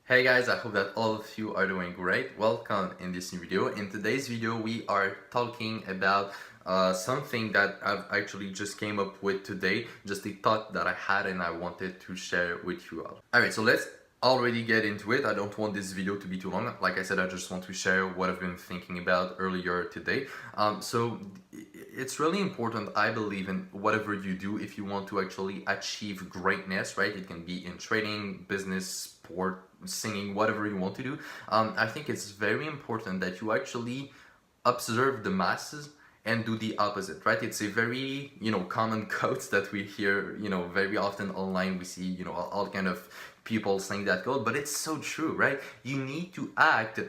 Hey guys, I hope that all of you are doing great. Welcome in this new video. In today's video, we are talking about something that I've actually just came up with today, just a thought that I had and I wanted to share with you all. Alright, so let's already get into it. I don't want this video to be too long. Like I said, I just want to share what I've been thinking about earlier today. So it's really important, I believe, in whatever you do if you want to actually achieve greatness, right? It can be in trading, business, sport, singing, whatever you want to do. I think it's very important that you actually observe the masses and do the opposite, right? It's a very, common quote that we hear, very often online. We see, all kind of people saying that quote, but it's so true, right? You need to act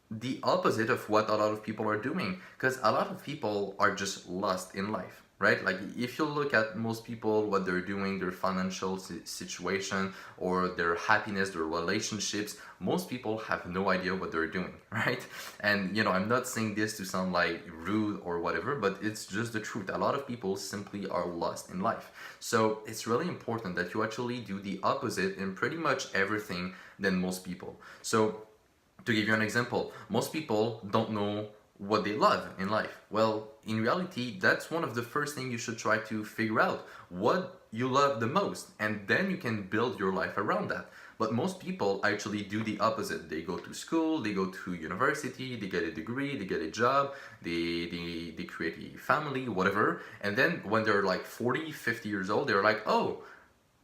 the opposite of what a lot of people are doing, because a lot of people are just lost in life, right? Like if you look at most people, what they're doing, their financial situation or their happiness, their relationships, most people have no idea what they're doing, right? And I'm not saying this to sound like rude or whatever, but it's just the truth. A lot of people simply are lost in life. So it's really important that you actually do the opposite in pretty much everything than most people. So to give you an example, most people don't know what they love in life. Well, in reality, that's one of the first things you should try to figure out, what you love the most, and then you can build your life around that. But most people actually do the opposite. They go to school, they go to university, they get a degree, they get a job, they create a family, whatever. And then when they're like 40, 50 years old, they're like, oh,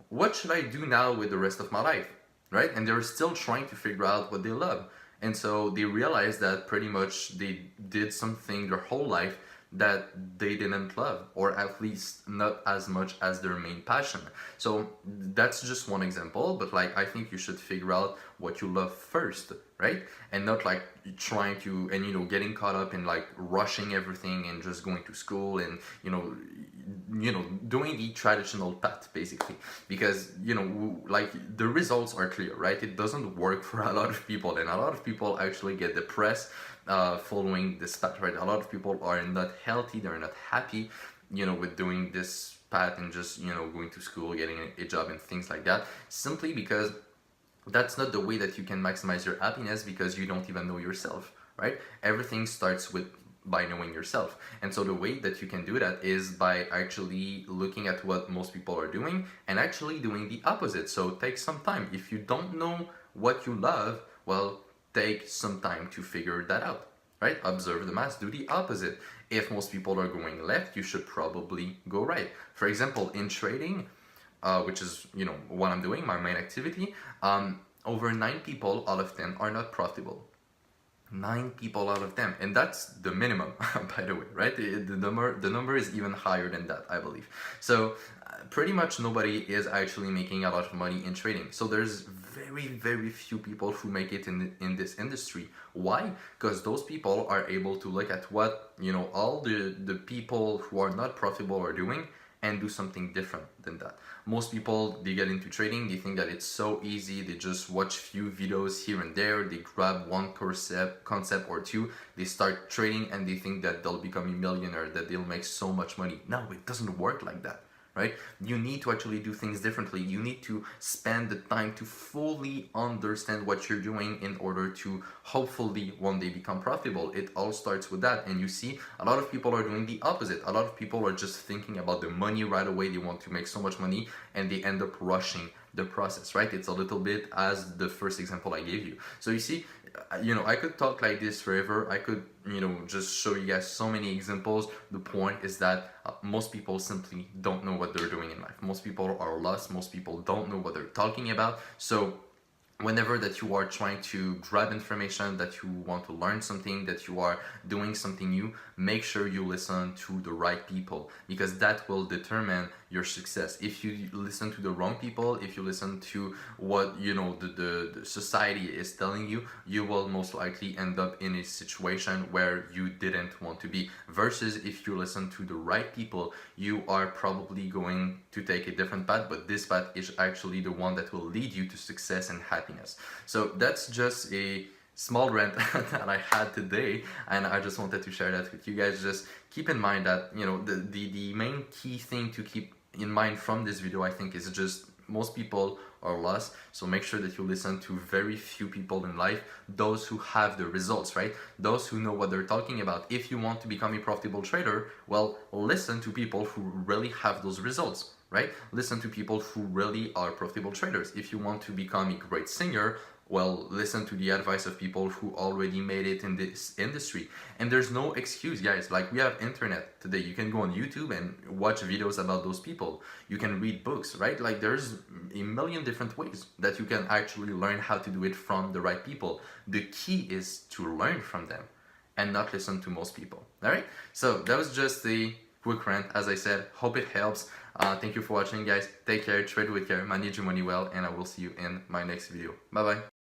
what should I do now with the rest of my life, right? And they're still trying to figure out what they love. And so they realize that pretty much they did something their whole life that they didn't love, or at least not as much as their main passion. So that's just one example, but like I think you should figure out what you love first, right? And not like trying to, and getting caught up in like rushing everything and just going to school and doing the traditional path basically, because like the results are clear, right? It doesn't work for a lot of people, and a lot of people actually get depressed following this path, right? A lot of people are not healthy, they're not happy with doing this path and just going to school, getting a job and things like that, simply because that's not the way that you can maximize your happiness, because you don't even know yourself, right? Everything starts by knowing yourself. And so the way that you can do that is by actually looking at what most people are doing and actually doing the opposite. So take some time. If you don't know what you love, well, take some time to figure that out, right? Observe the mass, do the opposite. If most people are going left, you should probably go right. For example, in trading, which is what I'm doing, my main activity, over 9 people out of 10 are not profitable. 9 people out of 10, and that's the minimum, by the way, right? The number is even higher than that, I believe. So pretty much nobody is actually making a lot of money in trading. So there's very few people who make it in this industry. Why? Because those people are able to look at what all the people who are not profitable are doing and do something different than that. Most people, they get into trading, they think that it's so easy, they just watch few videos here and there, they grab one concept or two, they start trading and they think that they'll become a millionaire, that they'll make so much money. No, it doesn't work like that, right? You need to actually do things differently. You need to spend the time to fully understand what you're doing in order to hopefully one day become profitable. It all starts with that. And you see, a lot of people are doing the opposite. A lot of people are just thinking about the money right away. They want to make so much money and they end up rushing the process, right? It's a little bit as the first example I gave you. So you see, I could talk like this forever. I could, just show you guys so many examples. The point is that most people simply don't know what they're doing in life. Most people are lost. Most people don't know what they're talking about. So whenever that you are trying to grab information, that you want to learn something, that you are doing something new, make sure you listen to the right people, because that will determine your success. If you listen to the wrong people, if you listen to what the society is telling you, you will most likely end up in a situation where you didn't want to be. Versus if you listen to the right people, you are probably going to take a different path, but this path is actually the one that will lead you to success and happiness. So that's just a small rant that I had today, and I just wanted to share that with you guys. Just keep in mind that the main key thing to keep in mind from this video, I think, is just most people or loss. So make sure that you listen to very few people in life, those who have the results, right? Those who know what they're talking about. If you want to become a profitable trader, well, listen to people who really have those results, right? Listen to people who really are profitable traders. If you want to become a great singer, well, listen to the advice of people who already made it in this industry. And there's no excuse, guys. Like, we have internet today. You can go on YouTube and watch videos about those people. You can read books, right? Like, there's a million different ways that you can actually learn how to do it from the right people. The key is to learn from them and not listen to most people. All right? So that was just a quick rant. As I said, hope it helps. Thank you for watching, guys. Take care, trade with care, manage your money well, and I will see you in my next video. Bye bye.